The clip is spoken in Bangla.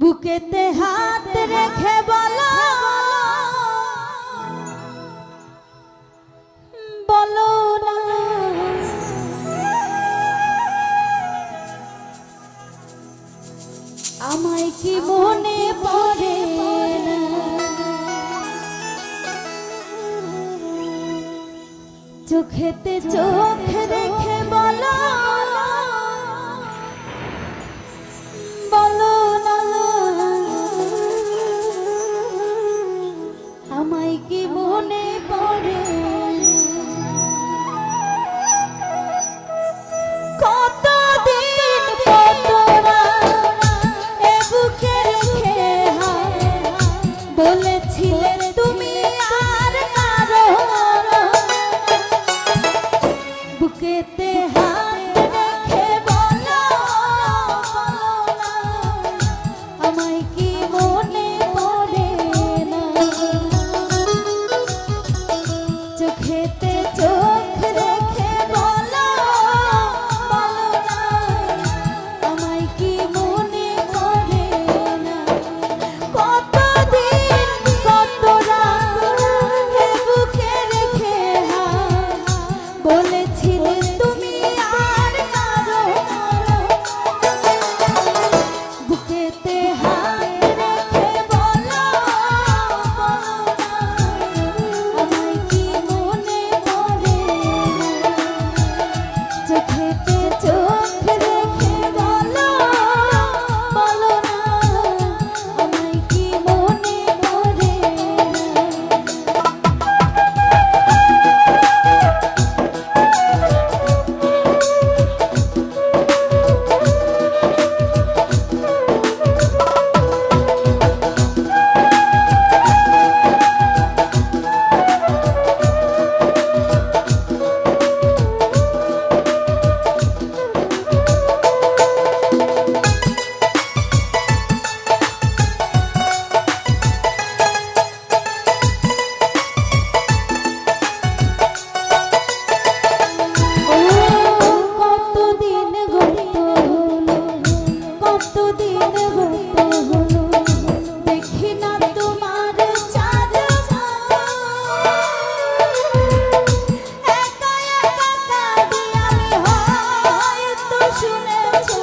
বুকেতে হাত রেখে বলো বলো না আমায় কি মনে পড়ে না চোখেতে চোখ রেখে বলো বলো না আমায় কি মনে পড়ে কতদিন কত এ বুকে রেখে বলেছিলে তুমি আর কারো বুকেতে হাত রেখে বলো আমায় কি মনে পড়ে না চোখেতে চোখ রেখে বলো বলো না আমায় কি মনে পড়ে না কতদিন কত রাত এ বুকে রেখে বলেছিলে তুমি আর কারো বুকেতে হাত রেখে বলো আমায় কি মনে পড়ে চোখেতে চোখ রেখে বলো বলো না আমায় কি মনে পড়ে কতদিন হতে হলো দেখি না তোমার চাঁদ একা একা কাঁদি আমি হয়তো শুনেছো